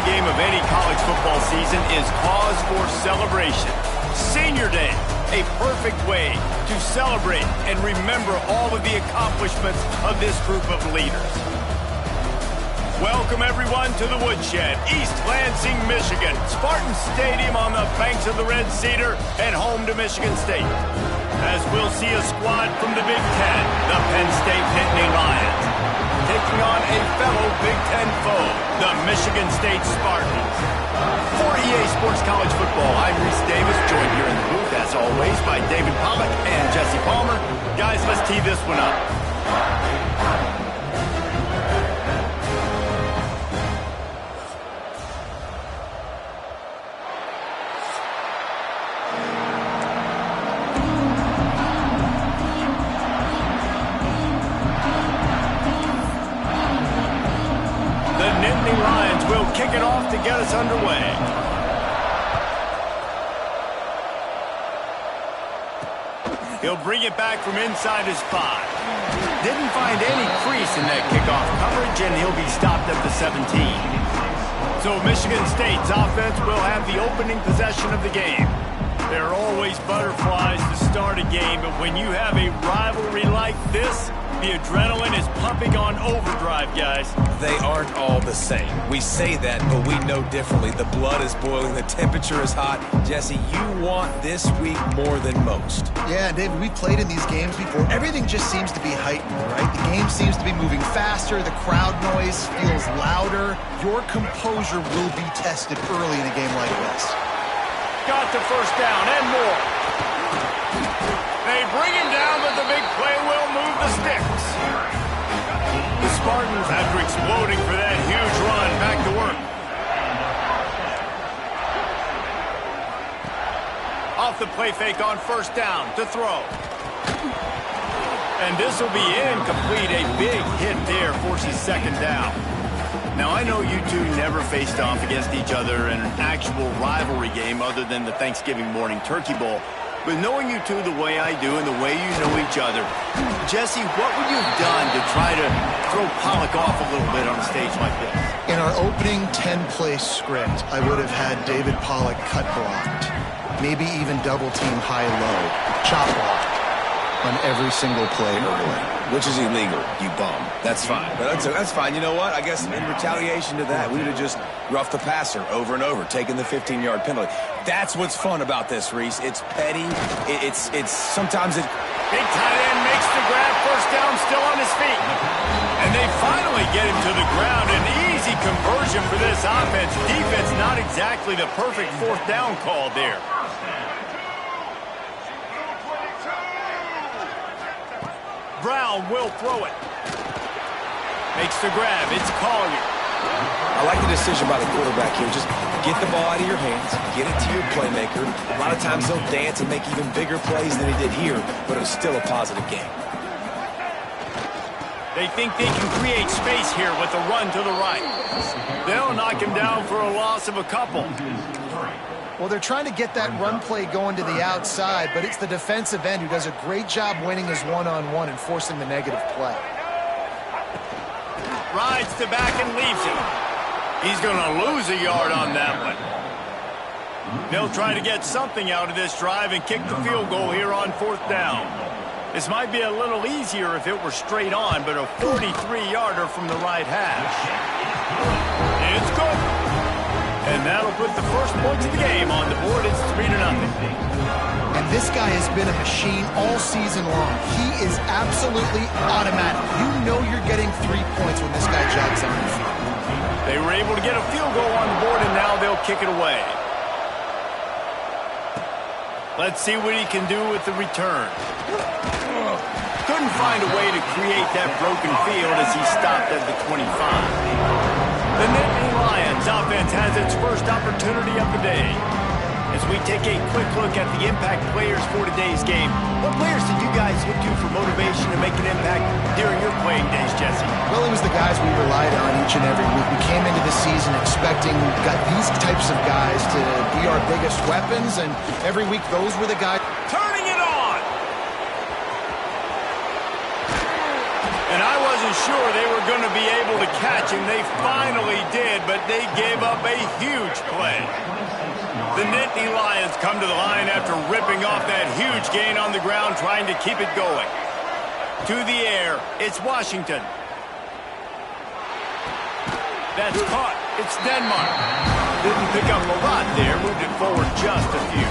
game of any college football season is cause for celebration. Senior Day, a perfect way to celebrate and remember all of the accomplishments of this group of leaders. Welcome, everyone, to the Woodshed, East Lansing, Michigan. Spartan Stadium on the banks of the Red Cedar and home to Michigan State. As we'll see a squad from the Big Ten, the Penn State Nittany Lions, taking on a fellow Big Ten foe, the Michigan State Spartans. For EA Sports College Football, I'm Reese Davis, joined here in the booth, as always, by David Pollack and Jesse Palmer. Guys, let's tee this one up. Kick it off to get us underway. He'll bring it back from inside his 5. Didn't find any crease in that kickoff coverage, and he'll be stopped at the 17. So Michigan State's offense will have the opening possession of the game. There are always butterflies to start a game, but when you have a rivalry like this, the adrenaline is pumping on overdrive, guys. They aren't all the same. We say that, but we know differently. The blood is boiling. The temperature is hot. Jesse, you want this week more than most. Yeah, David, we played in these games before. Everything just seems to be heightened, right? The game seems to be moving faster. The crowd noise feels louder. Your composure will be tested early in a game like this. Got the first down and more. They bring him down, but the big play will move the sticks. The Spartans, after exploding for that huge run, back to work. Off the play fake on first down to throw. And this will be incomplete. A big hit there forces second down. Now, I know you two never faced off against each other in an actual rivalry game other than the Thanksgiving morning Turkey Bowl. But knowing you two the way I do and the way you know each other, Jesse, what would you have done to try to throw Pollack off a little bit on a stage like this? In our opening 10-play script, I would have had David Pollack cut blocked, maybe even double-team high-low, chop blocked on every single play early. Which is illegal, you bum. That's fine. But that's fine. You know what? I guess in retaliation to that, we would have just roughed the passer over and over, taking the 15-yard penalty. That's what's fun about this, Reese. It's petty. It's sometimes it... Big tight end makes the grab. First down, still on his feet. And they finally get him to the ground. An easy conversion for this offense. Defense not exactly the perfect fourth down call there. Brown will throw it. Makes the grab. It's Collier. I like the decision by the quarterback here. Just get the ball out of your hands, get it to your playmaker. A lot of times he'll dance and make even bigger plays than he did here, but it was still a positive game. They think they can create space here with a run to the right. They'll knock him down for a loss of a couple. Well, they're trying to get that run play going to the outside, but it's the defensive end who does a great job winning his one-on-one and forcing the negative play. Rides to back and leaves him. He's going to lose a yard on that one. They'll try to get something out of this drive and kick the field goal here on fourth down. This might be a little easier if it were straight on, but a 43-yarder from the right hash. It's good. And that'll put the first points of the game on the board. It's 3-0. And this guy has been a machine all season long. He is absolutely automatic. You know you're getting 3 points when this guy jogs on the field. They were able to get a field goal on the board, and now they'll kick it away. Let's see what he can do with the return. Couldn't find a way to create that broken field as he stopped at the 25. The Nittany Lions offense has its first opportunity of the day. As we take a quick look at the impact players for today's game, what players did you guys look to for motivation to make an impact during your playing days, Jesse? Well, it was the guys we relied on each and every week. We came into the season expecting these types of guys to be our biggest weapons, and every week those were the guys. Turning it on! And I wasn't sure they were going to be able to catch him. They finally did, but they gave up a huge play. The Nittany Lions come to the line after ripping off that huge gain on the ground, trying to keep it going. To the air, it's Washington. That's caught. It's Denmark. Didn't pick up a lot there, moved it forward just a few.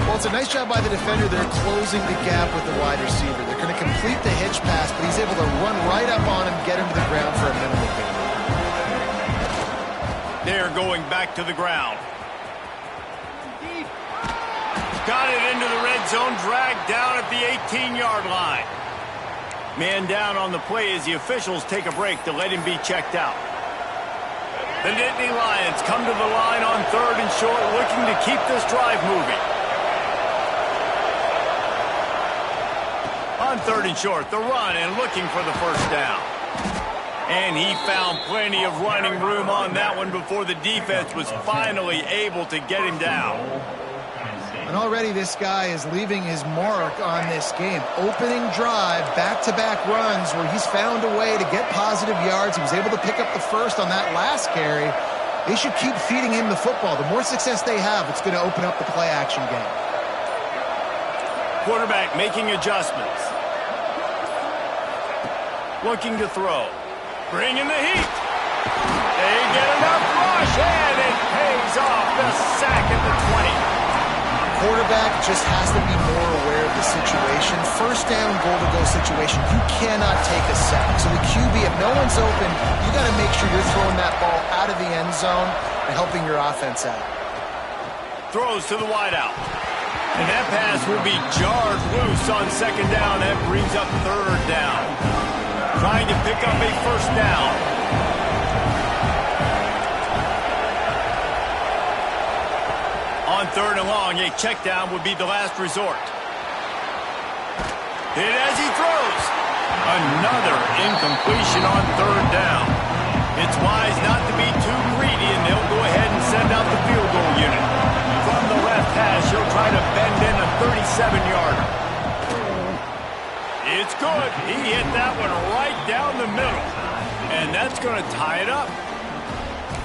Well, it's a nice job by the defender. They're closing the gap with the wide receiver. They're going to complete the hitch pass, but he's able to run right up on him, get him to the ground for a minimal gain. They're going back to the ground. Got it into the red zone, dragged down at the 18-yard line. Man down on the play as the officials take a break to let him be checked out. The Nittany Lions come to the line on 3rd and short, looking to keep this drive moving. On 3rd and short, the run and looking for the first down. And he found plenty of running room on that one before the defense was finally able to get him down. And already this guy is leaving his mark on this game. Opening drive, back-to-back runs where he's found a way to get positive yards. He was able to pick up the first on that last carry. They should keep feeding him the football. The more success they have, it's going to open up the play-action game. Quarterback making adjustments. Looking to throw. Bringing the heat. They get enough rush, and it pays off. The sack at the 20. Quarterback just has to be more aware of the situation. First down, goal-to-go situation, you cannot take a sack. So the QB, if no one's open, you got to make sure you're throwing that ball out of the end zone and helping your offense out. Throws to the wideout. And that pass will be jarred loose on 2nd down. That brings up 3rd down. Trying to pick up a first down. On 3rd and long, a check down would be the last resort. Hit as he throws. Another incompletion on 3rd down. It's wise not to be too greedy, and they'll go ahead and send out the field goal unit. From the left hash, he'll try to bend in a 37-yarder. It's good. He hit that one right down the middle. And that's going to tie it up.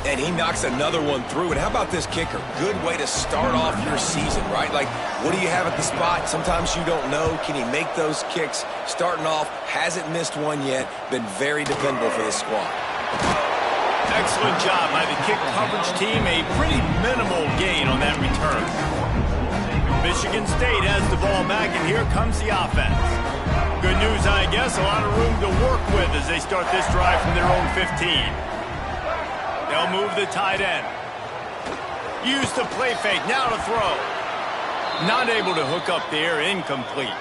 And he knocks another one through. And how about this kicker? Good way to start off your season, right? Like, what do you have at the spot? Sometimes you don't know. Can he make those kicks? Starting off, hasn't missed one yet. Been very dependable for the squad. Excellent job by the kick coverage team. A pretty minimal gain on that return. Michigan State has the ball back, and here comes the offense. Good news, I guess. A lot of room to work with as they start this drive from their own 15. They'll move the tight end. Use the play fake. Now to throw. Not able to hook up there. Incomplete.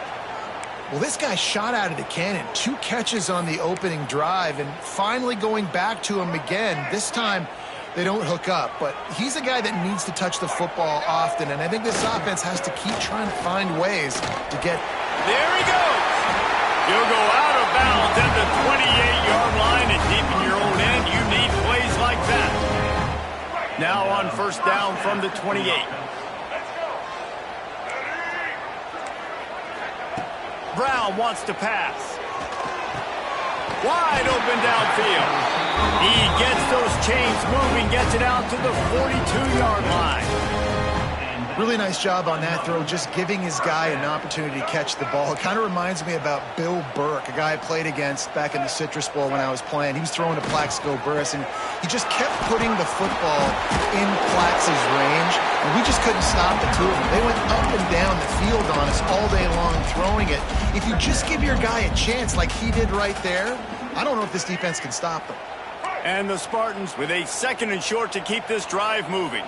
Well, this guy shot out of the cannon. 2 catches on the opening drive, and finally going back to him again. This time, they don't hook up. But he's a guy that needs to touch the football often, and I think this offense has to keep trying to find ways to get... There he goes. He'll go out of bounds at the 28-yard line, and deep in your own end, you need plays like that. Now on first down from the 28. Brown wants to pass. Wide open downfield. He gets those chains moving, gets it out to the 42-yard line. Really nice job on that throw, just giving his guy an opportunity to catch the ball. It kind of reminds me about Bill Burke, a guy I played against back in the Citrus Bowl when I was playing. He was throwing to Plaxico Burress, and he just kept putting the football in Plax's range, and we just couldn't stop the two of them. They went up and down the field on us all day long throwing it. If you just give your guy a chance like he did right there, I don't know if this defense can stop them. And the Spartans with a 2nd and short to keep this drive moving.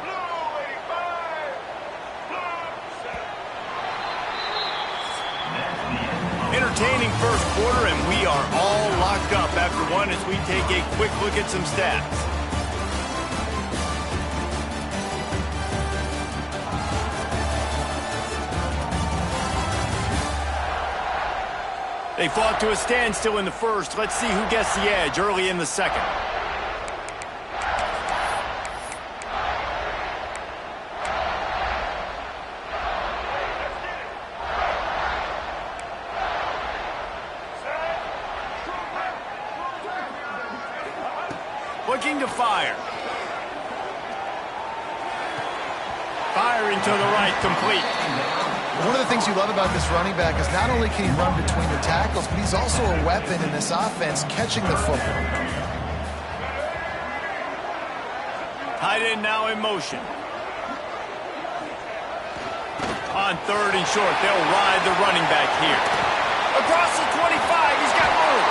Entertaining first quarter, and we are all locked up after one as we take a quick look at some stats. They fought to a standstill in the first. Let's see who gets the edge early in the second. looking to fire. Firing to the right, complete. One of the things you love about this running back is not only can he run between the tackles, but he's also a weapon in this offense catching the football. Tight end now in motion. On 3rd and short, they'll ride the running back here. Across the 25, he's got room.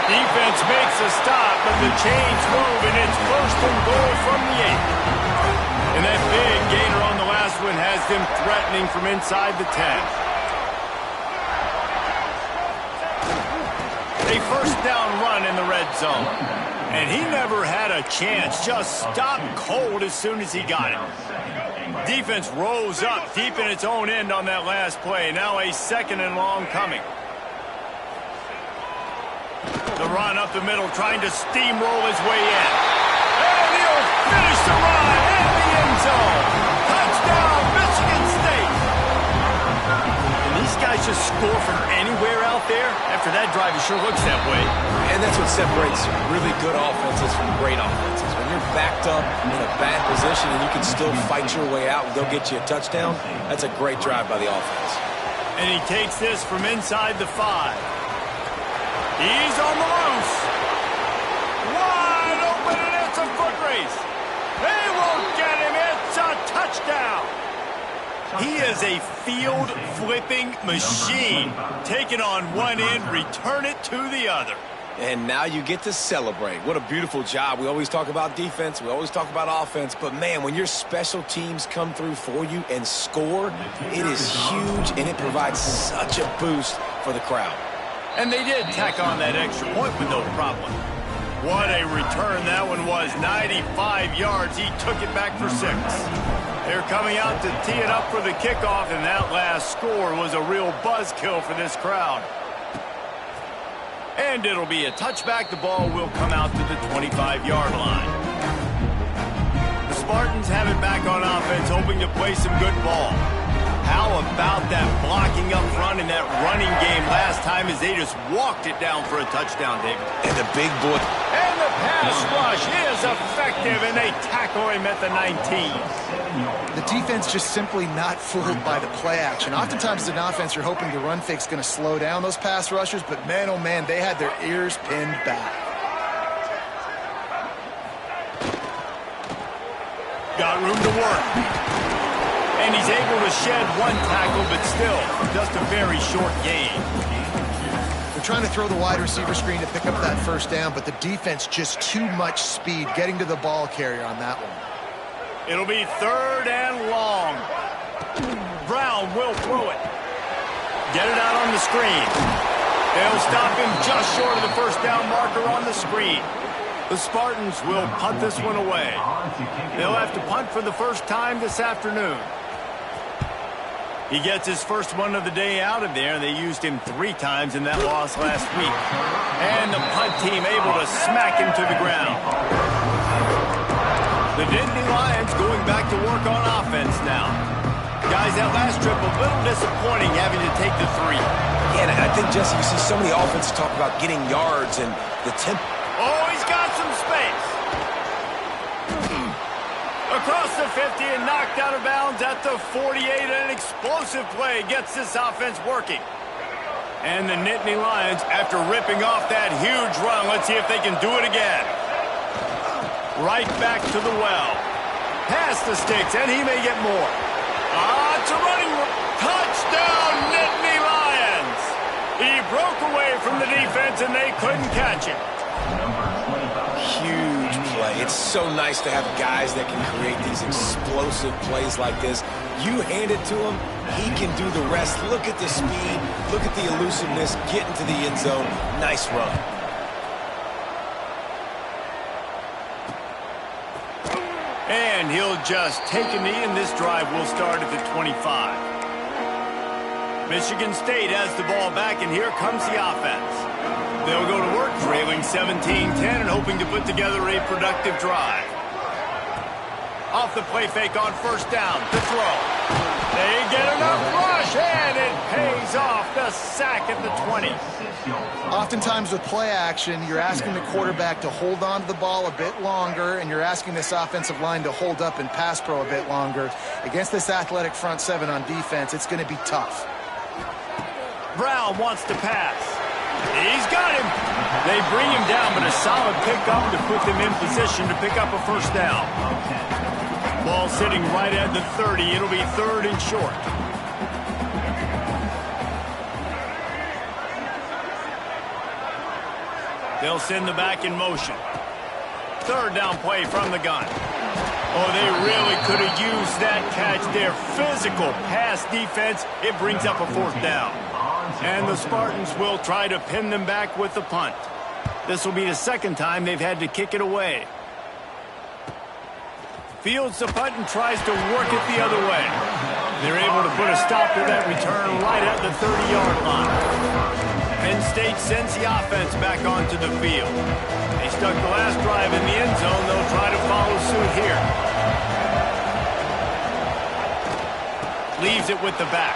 Defense makes a stop, but the chains move, and it's 1st and goal from the 8. And that big gainer on the last one has them threatening from inside the 10. A 1st down run in the red zone. And he never had a chance, just stopped cold as soon as he got it. Defense rose up deep in its own end on that last play. Now a 2nd and long coming. The run up the middle, trying to steamroll his way in. And he'll finish the run in the end zone. Touchdown, Michigan State. And these guys just score from anywhere out there. After that drive, it sure looks that way. And that's what separates really good offenses from great offenses. When you're backed up in a bad position and you can still fight your way out and go get you a touchdown, that's a great drive by the offense. And he takes this from inside the 5. He's on the loose. Wide open, and it's a foot race. They won't get him. It's a touchdown. He is a field-flipping machine. Take it on one end, return it to the other. And now you get to celebrate. What a beautiful job. We always talk about defense. We always talk about offense. But, man, when your special teams come through for you and score, it is huge, and it provides such a boost for the crowd. And they did tack on that extra point with no problem. What a return that one was. 95 yards. He took it back for 6. They're coming out to tee it up for the kickoff, and that last score was a real buzzkill for this crowd. And it'll be a touchback. The ball will come out to the 25-yard line. The Spartans have it back on offense, hoping to play some good ball. How about that blocking up front in that running game last time as they just walked it down for a touchdown, David? And the big boy. And the pass rush is effective, and they tackle him at the 19. The defense just simply not fooled by the play action. Oftentimes as an offense, you're hoping the run fake's going to slow down those pass rushers, but man, oh man, they had their ears pinned back. Got room to work. And he's able to shed one tackle, but still, just a very short gain. They're trying to throw the wide receiver screen to pick up that 1st down, but the defense just too much speed getting to the ball carrier on that one. It'll be 3rd and long. Brown will throw it. Get it out on the screen. They'll stop him just short of the 1st down marker on the screen. The Spartans will punt this one away. They'll have to punt for the first time this afternoon. He gets his first one of the day out of there. They used him 3 times in that loss last week. And the punt team able to smack him to the ground. The Nittany Lions going back to work on offense now. Guys, that last trip a little disappointing having to take the 3. Yeah, and I think, Jesse, you see so many offenses talk about getting yards and the tempo. Oh, he's got some space. Across the 50 and knocked out of bounds at the 48. An explosive play gets this offense working. And the Nittany Lions, after ripping off that huge run, let's see if they can do it again. Right back to the well. Past the sticks, and he may get more. It's a running touchdown, Nittany Lions. He broke away from the defense, and they couldn't catch him. Huge play. It's so nice to have guys that can create these explosive plays like this. You hand it to him, he can do the rest. Look at the speed, look at the elusiveness, get into the end zone. Nice run. And he'll just take a knee, and this drive will start at the 25. Michigan State has the ball back, and here comes the offense. They'll go to work, trailing 17-10 and hoping to put together a productive drive. Off the play fake on 1st down to throw. They get enough rush, and it pays off. The a sack at the 20. Oftentimes with play action, you're asking the quarterback to hold on to the ball a bit longer, and you're asking this offensive line to hold up and pass pro a bit longer. Against this athletic front seven on defense, it's going to be tough. Brown wants to pass. He's got him. They bring him down, but a solid pickup to put them in position to pick up a first down. Ball sitting right at the 30. It'll be 3rd and short. They'll send the back in motion. 3rd down play from the gun. Oh, they really could have used that catch there. Physical pass defense. It brings up a 4th down. And the Spartans will try to pin them back with the punt. This will be the 2nd time they've had to kick it away. Fields the punt and tries to work it the other way. They're able to put a stop to that return right at the 30-yard line. Penn State sends the offense back onto the field. They stuck the last drive in the end zone. They'll try to follow suit here. Leaves it with the back.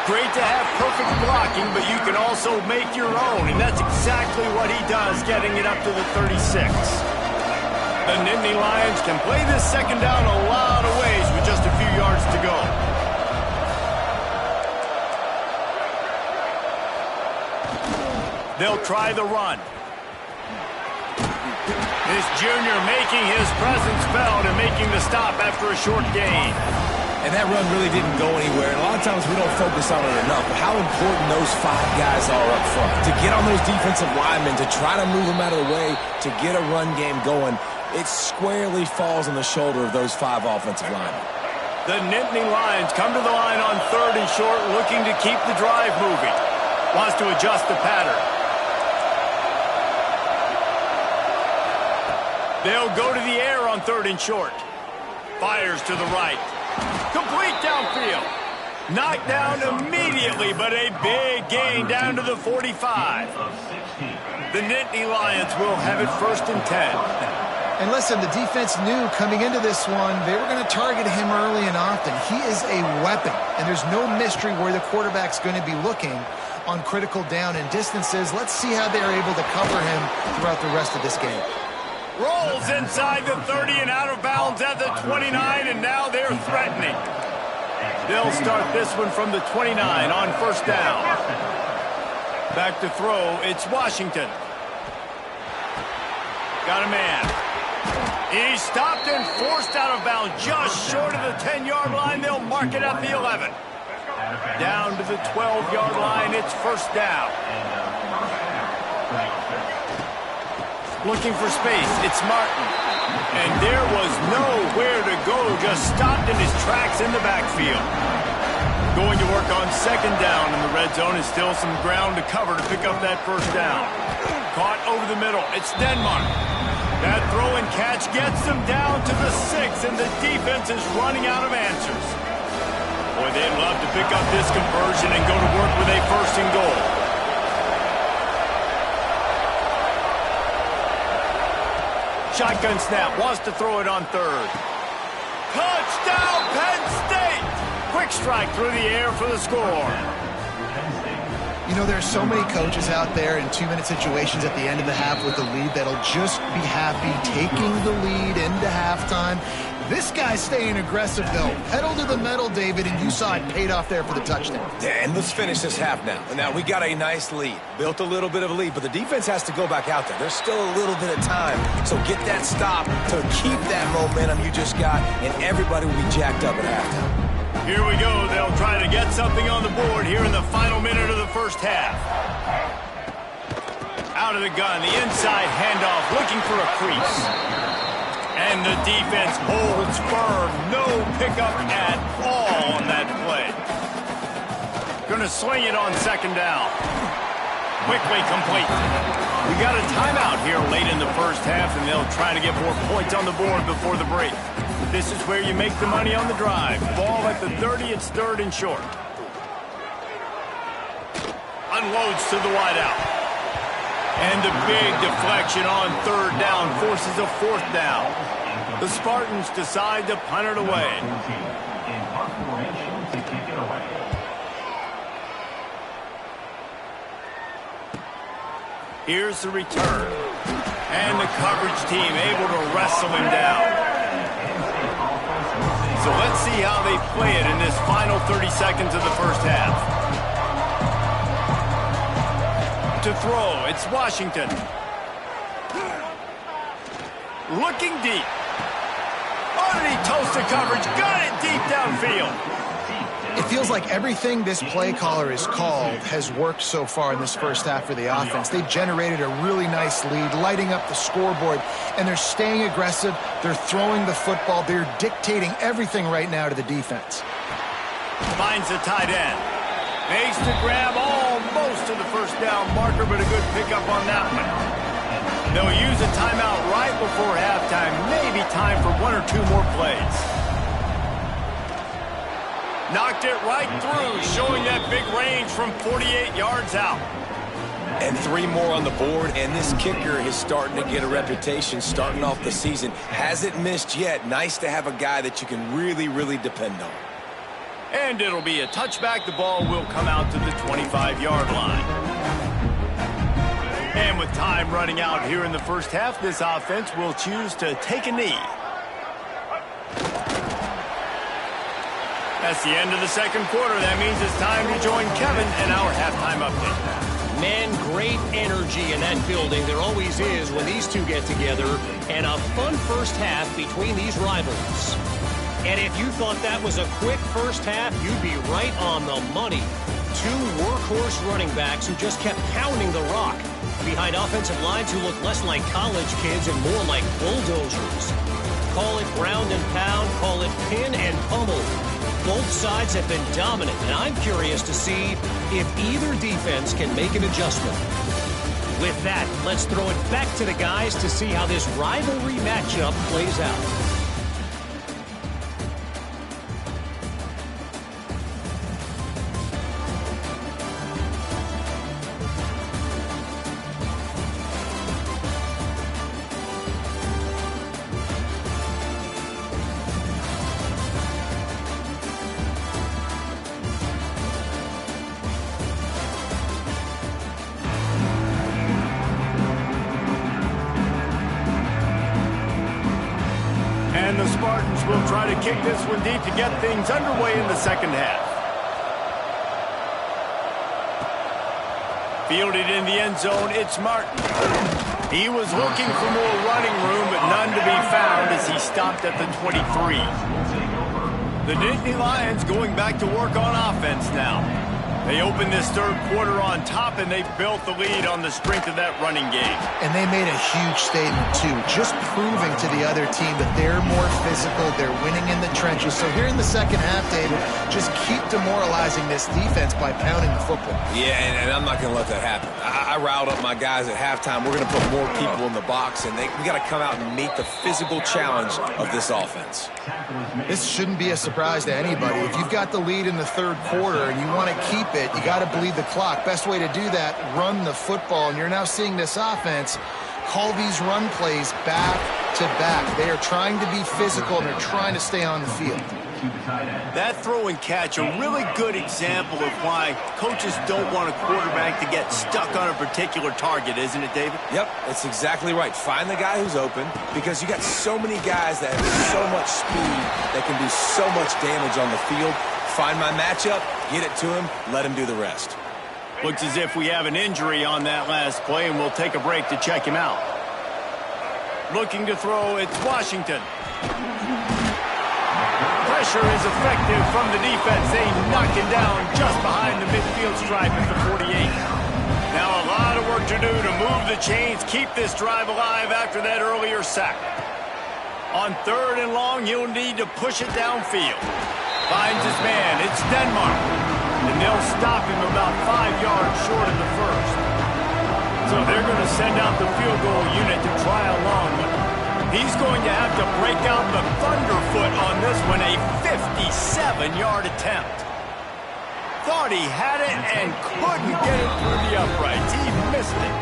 Great to have perfect blocking, but you can also make your own, and that's exactly what he does, getting it up to the 36. The Nittany Lions can play this 2nd down a lot of ways with just a few yards to go. They'll try the run. This junior making his presence felt and making the stop after a short gain. And that run really didn't go anywhere. And a lot of times we don't focus on it enough, but how important those 5 guys are up front. To get on those defensive linemen, to try to move them out of the way, to get a run game going, it squarely falls on the shoulder of those 5 offensive linemen. The Nittany Lions come to the line on 3rd and short, looking to keep the drive moving. Wants to adjust the pattern. They'll go to the air on 3rd and short. Fires to the right. Complete downfield. Knocked down immediately, but a big gain down to the 45. The Nittany Lions will have it 1st and 10. And listen, the defense knew coming into this one, they were going to target him early and often. He is a weapon, and there's no mystery where the quarterback's going to be looking on critical down and distances. Let's see how they're able to cover him throughout the rest of this game. Rolls inside the 30 and out of bounds at the 29, and now they're threatening. They'll start this one from the 29 on 1st down. Back to throw, it's Washington. Got a man. He's stopped and forced out of bounds just short of the 10-yard line. They'll mark it at the 11. Down to the 12-yard line, it's 1st down. Looking for space, it's Martin. And there was nowhere to go, just stopped in his tracks in the backfield. Going to work on 2nd down in the red zone, and still some ground to cover to pick up that 1st down. Caught over the middle, it's Denmark. That throw and catch gets them down to the 6, and the defense is running out of answers. Boy, they'd love to pick up this conversion and go to work with a 1st and goal. Shotgun snap, wants to throw it on 3rd. Touchdown, Penn State! Quick strike through the air for the score. You know, there's so many coaches out there in 2-minute situations at the end of the half with the lead that'll just be happy taking the lead into halftime. This guy's staying aggressive, though. Pedal to the metal, David, and you saw it paid off there for the touchdown. Yeah, and let's finish this half now. And now we got a nice lead. Built a little bit of a lead, but the defense has to go back out there. There's still a little bit of time. So get that stop to keep that momentum you just got, and everybody will be jacked up at halftime. Here we go. They'll try to get something on the board here in the final minute of the 1st half. Out of the gun, the inside handoff, looking for a crease. And the defense holds firm. No pickup at all on that play. Gonna swing it on 2nd down. Quickly complete. We got a timeout here late in the 1st half, and they'll try to get more points on the board before the break. This is where you make the money on the drive. Ball at the 30, it's 3rd and short. Unloads to the wideout. And the big deflection on 3rd down forces a 4th down. The Spartans decide to punt it away. Here's the return. And the coverage team able to wrestle him down. So let's see how they play it in this final 30 seconds of the first half. To throw, it's Washington. Looking deep. Underneath toasted coverage, got it deep downfield. It feels like everything this play caller has called has worked so far in this first half for the offense. They've generated a really nice lead, lighting up the scoreboard, and they're staying aggressive. They're throwing the football. They're dictating everything right now to the defense. Finds the tight end. Makes the grab almost to the first down marker, but a good pickup on that one. They'll use a timeout right before halftime. Maybe time for one or two more plays. Knocked it right through, showing that big range from 48 yards out. And 3 more on the board, and this kicker is starting to get a reputation starting off the season. Hasn't missed yet. Nice to have a guy that you can really, really depend on. And it'll be a touchback. The ball will come out to the 25-yard line. And with time running out here in the first half, this offense will choose to take a knee. That's the end of the second quarter. That means it's time to join Kevin and our halftime update. Man, great energy in that building. There always is when these two get together. And a fun first half between these rivals. And if you thought that was a quick first half, you'd be right on the money. 2 workhorse running backs who just kept pounding the rock behind offensive lines who look less like college kids and more like bulldozers. Call it ground and pound, call it pin and pummel. Both sides have been dominant, and I'm curious to see if either defense can make an adjustment. With that, let's throw it back to the guys to see how this rivalry matchup plays out. And the Spartans will try to kick this one deep to get things underway in the second half. Fielded in the end zone, it's Martin. He was looking for more running room, but none to be found as he stopped at the 23. The Nittany Lions going back to work on offense now. They opened this third quarter on top, and they built the lead on the strength of that running game. And they made a huge statement, too, just proving to the other team that they're more physical, they're winning in the trenches. So here in the second half, David, just keep demoralizing this defense by pounding the football. Yeah, and I'm not going to let that happen. I riled up my guys at halftime. We're going to put more people in the box, and we got to come out and meet the physical challenge of this offense. This shouldn't be a surprise to anybody. If you've got the lead in the third quarter and you want to keep it, you got to bleed the clock. Best way to do that, run the football. And you're now seeing this offense call these run plays back to back. They are trying to be physical, and they're trying to stay on the field. That throw and catch, a really good example of why coaches don't want a quarterback to get stuck on a particular target, isn't it, David? Yep, that's exactly right. Find the guy who's open, because you got so many guys that have so much speed that can do so much damage on the field. Find my matchup, get it to him, let him do the rest. Looks as if we have an injury on that last play, and we'll take a break to check him out. Looking to throw, it's Washington. Pressure is effective from the defense. They knock him down just behind the midfield stripe at the 48. Now a lot of work to do to move the chains, keep this drive alive after that earlier sack. On third and long, he'll need to push it downfield. Finds his man. It's Denmark. And they'll stop him about 5 yards short of the first. So they're going to send out the field goal unit to try a long one. He's going to have to break out the thunderfoot on this one, a 57-yard attempt. Thought he had it and couldn't get it through the uprights. He missed it.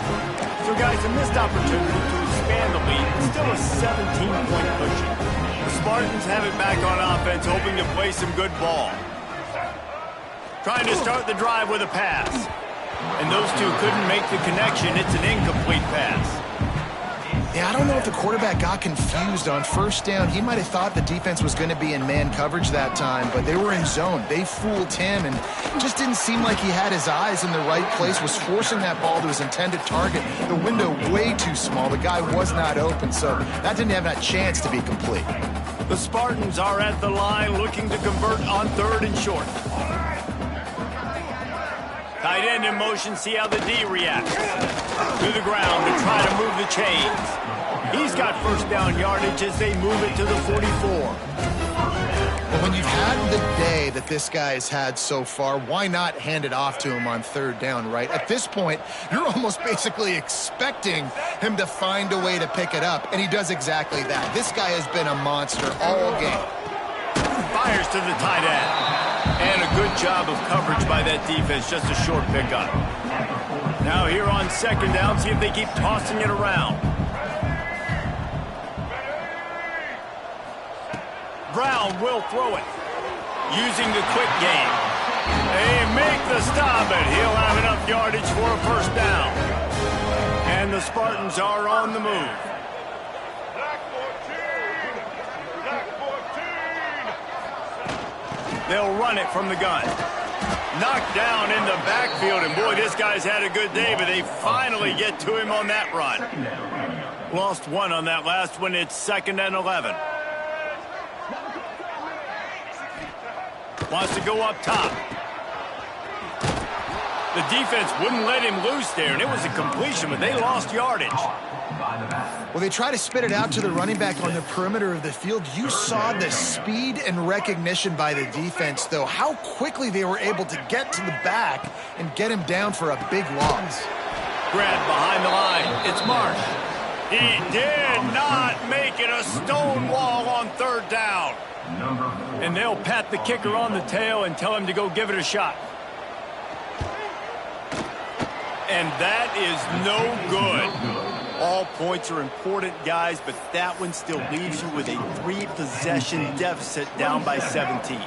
So, guys, a missed opportunity to expand the lead. Still a 17-point cushion. The Spartans have it back on offense, hoping to play some good ball. Trying to start the drive with a pass. And those two couldn't make the connection. It's an incomplete pass. Yeah, I don't know if the quarterback got confused on first down. He might have thought the defense was going to be in man coverage that time, but they were in zone. They fooled him, and just didn't seem like he had his eyes in the right place, was forcing that ball to his intended target. The window way too small. The guy was not open, so that didn't have that chance to be complete. The Spartans are at the line looking to convert on 3rd and short. Tight end in motion, see how the D reacts. To the ground to try to move the chains. He's got first down yardage as they move it to the 44. Well, when you've had the day that this guy has had so far, why not hand it off to him on 3rd down, right? At this point, you're almost basically expecting him to find a way to pick it up, and he does exactly that. This guy has been a monster all game. Fires to the tight end. And a good job of coverage by that defense, just a short pickup. Now here on 2nd down, see if they keep tossing it around. Brown will throw it, using the quick game. They make the stop, and he'll have enough yardage for a first down. And the Spartans are on the move. They'll run it from the gun. Knocked down in the backfield, and boy, this guy's had a good day, but they finally get to him on that run. Lost one on that last one. It's 2nd and 11. Wants to go up top. The defense wouldn't let him loose there, and it was a completion, but they lost yardage. Well, they try to spit it out to the running back on the perimeter of the field. You saw the speed and recognition by the defense, though, how quickly they were able to get to the back and get him down for a big loss. Grab behind the line. It's Marsh. He did not make it a stone wall on 3rd down. And they'll pat the kicker on the tail and tell him to go give it a shot. And that is no good. All points are important, guys, but that one still leaves you with a 3-possession deficit down by 17.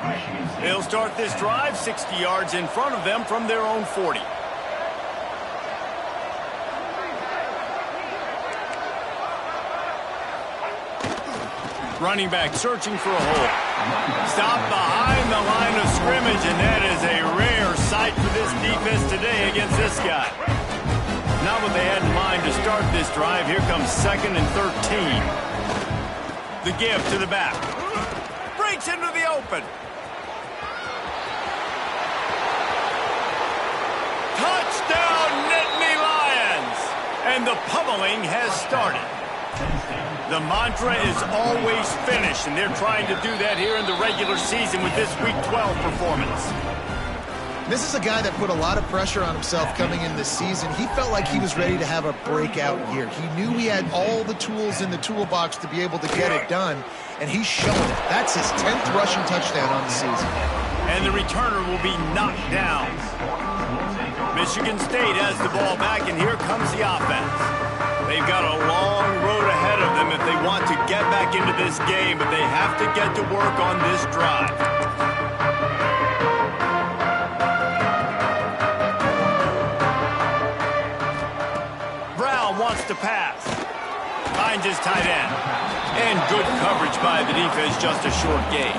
They'll start this drive 60 yards in front of them from their own 40. Running back searching for a hole. Stop behind the line of scrimmage, and that is a rare sight for this defense today against this guy. Not what they had in mind to start this drive. Here comes 2nd and 13. The give to the back. Breaks into the open. Touchdown, Nittany Lions! And the pummeling has started. The mantra is always finish, and they're trying to do that here in the regular season with this Week 12 performance. This is a guy that put a lot of pressure on himself coming in this season. He felt like he was ready to have a breakout year. He knew he had all the tools in the toolbox to be able to get it done, and he's shown it. That's his 10th rushing touchdown on the season. And the returner will be knocked down. Michigan State has the ball back, and here comes the offense. They've got a long road ahead of them if they want to get back into this game, but they have to get to work on this drive. Wants to pass. Finds his tight end. And good coverage by the defense, just a short gain.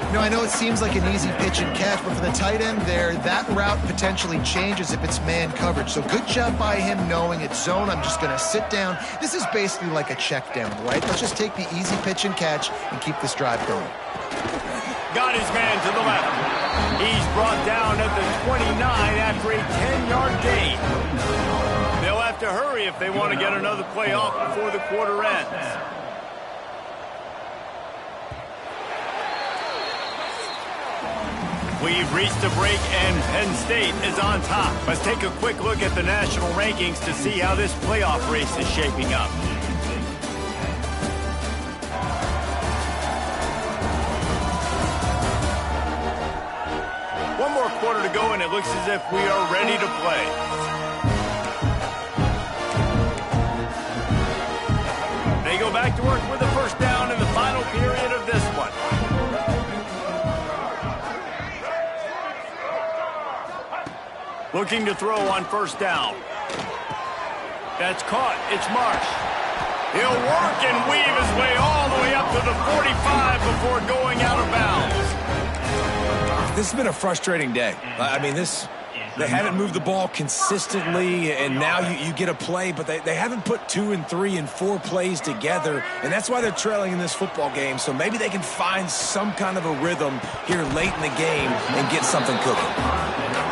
You know, I know it seems like an easy pitch and catch, but for the tight end there, that route potentially changes if it's man coverage. So good job by him knowing it's zone. I'm just going to sit down. This is basically like a check down, right? Let's just take the easy pitch and catch and keep this drive going. Got his man to the left. He's brought down at the 29 after a 10-yard gain. They'll have to hurry if they want to get another play off before the quarter ends. We've reached a break, and Penn State is on top. Let's take a quick look at the national rankings to see how this playoff race is shaping up. One more quarter to go, and it looks as if we are ready to play. They go back to work with the first down in the final period of this one. Looking to throw on first down. That's caught. It's Marsh. He'll work and weave his way all the way up to the 45 before going out of bounds. This has been a frustrating day. I mean, they haven't moved the ball consistently, and now you get a play, but they haven't put 2 and 3 and 4 plays together, and that's why they're trailing in this football game. So maybe they can find some kind of a rhythm here late in the game and get something cooking.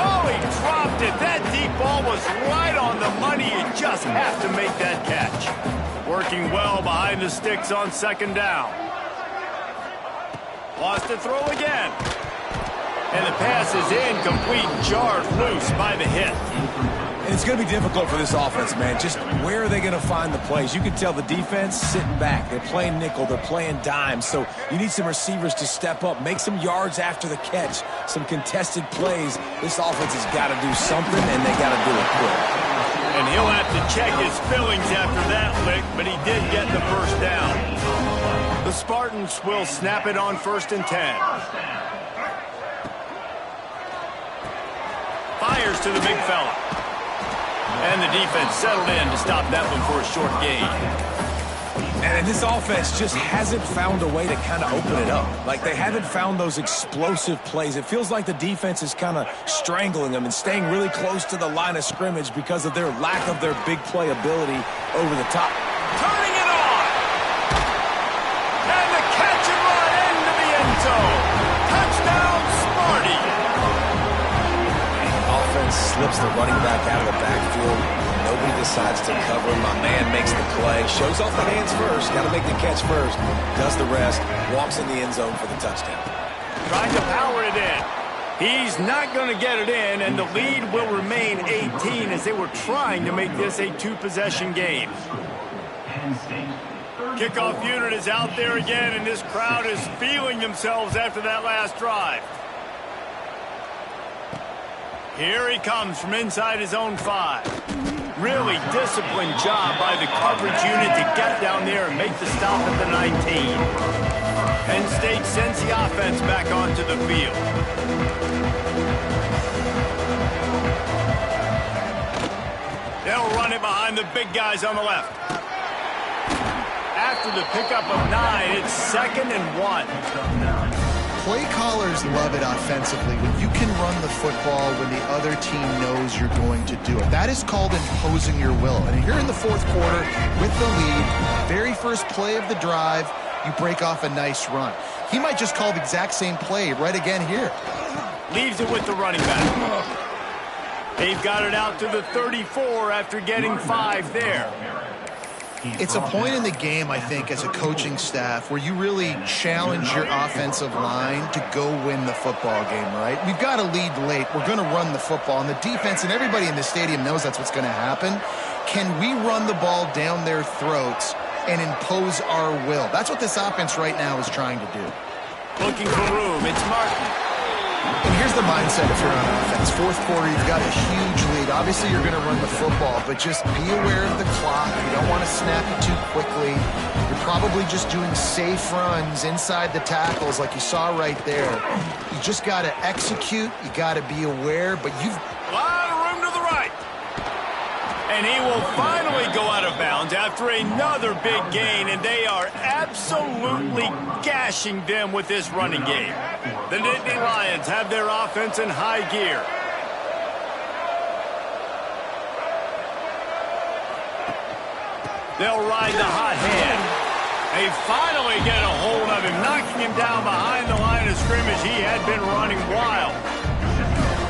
Oh, he dropped it. That deep ball was right on the money. You just have to make that catch. Working well behind the sticks on second down. Lost to throw again. And the pass is incomplete, jarred loose by the hit. And it's going to be difficult for this offense, man. Just where are they going to find the plays? You can tell the defense sitting back. They're playing nickel. They're playing dime. So you need some receivers to step up, make some yards after the catch, some contested plays. This offense has got to do something, and they got to do it quick. And he'll have to check his fillings after that lick, but he did get the first down. The Spartans will snap it on 1st and 10. Fires to the big fella. And the defense settled in to stop that one for a short gain. And this offense just hasn't found a way to kind of open it up. Like, they haven't found those explosive plays. It feels like the defense is kind of strangling them and staying really close to the line of scrimmage because of their lack of their big play ability over the top. Turning it on! And the catch and run into the end zone. Touchdown, Sparty! Offense slips the running back out of the backfield. Nobody decides to cover. My man makes the play. Shows off the hands first. Got to make the catch first. Does the rest. Walks in the end zone for the touchdown. Trying to power it in. He's not going to get it in, and the lead will remain 18 as they were trying to make this a 2-possession game. Kickoff unit is out there again, and this crowd is feeling themselves after that last drive. Here he comes from inside his own 5. Really disciplined job by the coverage unit to get down there and make the stop at the 19. Penn State sends the offense back onto the field. They'll run it behind the big guys on the left. After the pickup of 9, it's 2nd and 1. Play callers love it offensively when you can run the football when the other team knows you're going to do it. That is called imposing your will. And here in the 4th quarter with the lead, very first play of the drive, you break off a nice run. He might just call the exact same play right again here. Leaves it with the running back. They've got it out to the 34 after getting 5 there. It's a point in the game, I think, as a coaching staff where you really challenge your offensive line to go win the football game, right? We've got to lead late. We're going to run the football. And the defense and everybody in the stadium knows that's what's going to happen. Can we run the ball down their throats and impose our will? That's what this offense right now is trying to do. Looking for room. It's Martin. And here's the mindset if you're on offense. 4th quarter, you've got a huge lead. Obviously, you're going to run the football, but just be aware of the clock. You don't want to snap it too quickly. You're probably just doing safe runs inside the tackles like you saw right there. You just got to execute. You got to be aware, but you've... A lot of room to the right. And he will finally go out of bounds after another big gain, and they are absolutely gashing them with this running game. The Nittany Lions have their offense in high gear. They'll ride the hot hand. They finally get a hold of him, knocking him down behind the line of scrimmage. He had been running wild.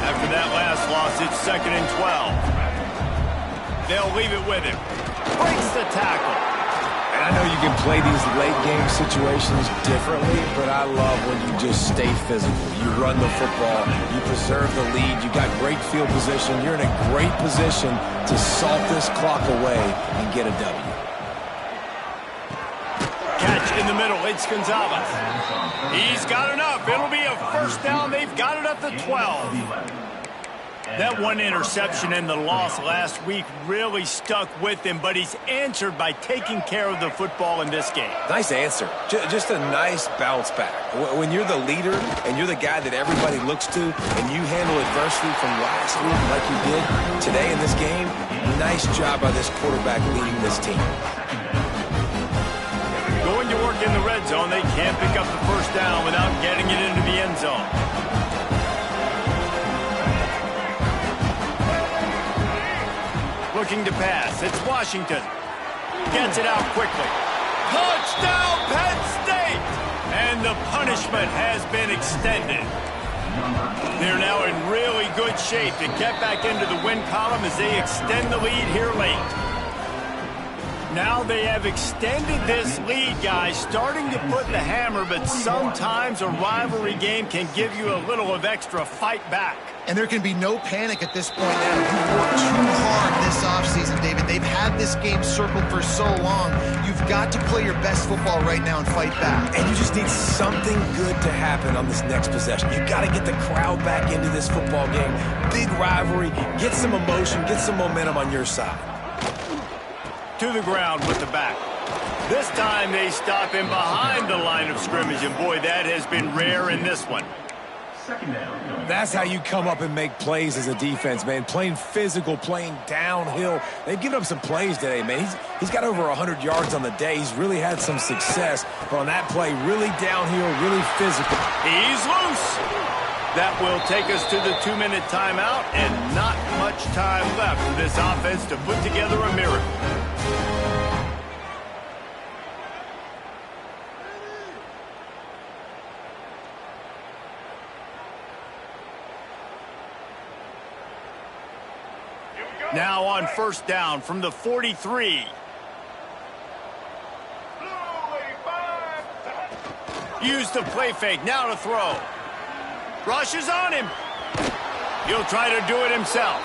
After that last loss, it's 2nd and 12. They'll leave it with him. Breaks the tackle. And I know you can play these late game situations differently, but I love when you just stay physical. You run the football, you preserve the lead, you got great field position. You're in a great position to salt this clock away and get a W. Catch in the middle. It's Gonzalez. He's got enough. It'll be a first down. They've got it at the 12. That one interception and the loss last week really stuck with him, but he's answered by taking care of the football in this game. Nice answer. Just a nice bounce back. When you're the leader and you're the guy that everybody looks to and you handle adversity from last week like you did today in this game, nice job by this quarterback leading this team. Going to work in the red zone, they can't pick up the first down without getting it into the end zone. Looking to pass. It's Washington. Gets it out quickly. Touchdown, Penn State! And the punishment has been extended. They're now in really good shape to get back into the win column as they extend the lead here late. Now they have extended this lead, guys, starting to put the hammer, but sometimes a rivalry game can give you a little of extra fight back. And there can be no panic at this point now. You've worked too hard this offseason, David. They've had this game circled for so long. You've got to play your best football right now and fight back. And you just need something good to happen on this next possession. You got to get the crowd back into this football game. Big rivalry. Get some emotion. Get some momentum on your side. To the ground with the back. This time they stop him behind the line of scrimmage, and boy, that has been rare in this one. That's how you come up and make plays as a defense, man. Playing physical, playing downhill. They've given up some plays today, man. He's got over 100 yards on the day. He's really had some success. But on that play, really downhill, really physical. He's loose. That will take us to the 2-minute timeout, and not much time left for this offense to put together a miracle. Now on first down from the 43. Used the play fake, now to throw. Rush is on him. He'll try to do it himself.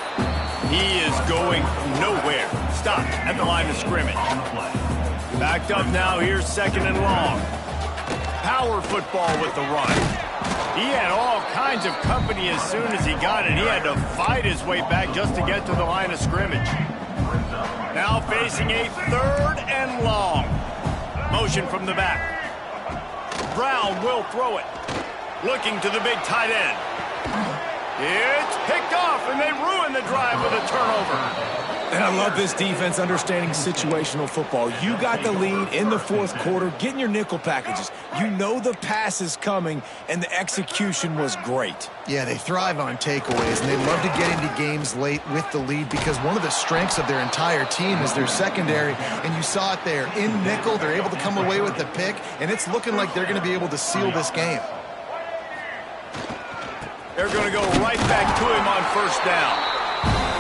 He is going nowhere. Stopped at the line of scrimmage. Backed up now, here's second and long. Power football with the run. He had all kinds of company as soon as he got it. He had to fight his way back just to get to the line of scrimmage. Now facing a third and long. Motion from the back. Brown will throw it. Looking to the big tight end. It's picked off, and they ruin the drive with a turnover. And I love this defense understanding situational football. You got the lead in the fourth quarter, getting your nickel packages. You know the pass is coming, and the execution was great. Yeah, they thrive on takeaways, and they love to get into games late with the lead because one of the strengths of their entire team is their secondary, and you saw it there. In nickel, they're able to come away with the pick, and it's looking like they're going to be able to seal this game. They're going to go right back to him on first down.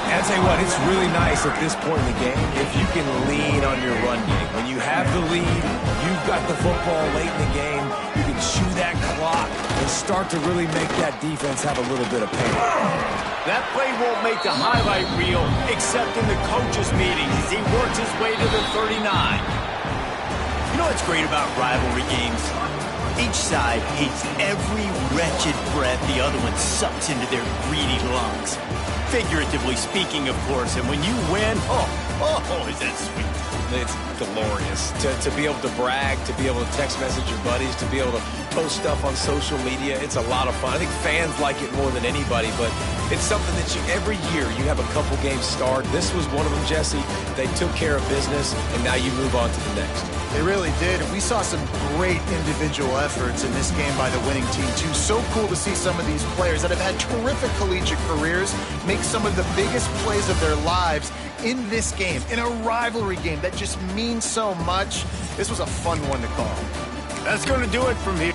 And I'll tell you what, it's really nice at this point in the game if you can lean on your run game. When you have the lead, you've got the football late in the game, you can chew that clock and start to really make that defense have a little bit of pain. That play won't make the highlight reel except in the coaches' meetings as he works his way to the 39. You know what's great about rivalry games? Each side hates every wretched breath the other one sucks into their greedy lungs. Figuratively speaking, of course, and when you win, oh, is that sweet. It's glorious to be able to brag, to be able to text message your buddies, to be able to post stuff on social media. It's a lot of fun. I think fans like it more than anybody, but it's something that every year you have a couple games start. This was one of them, Jesse. They took care of business, and now you move on to the next. They really did. We saw some great individual efforts in this game by the winning team, too. So cool to see some of these players that have had terrific collegiate careers make some of the biggest plays of their lives in this game, in a rivalry game that just means so much. This was a fun one to call. That's going to do it from here.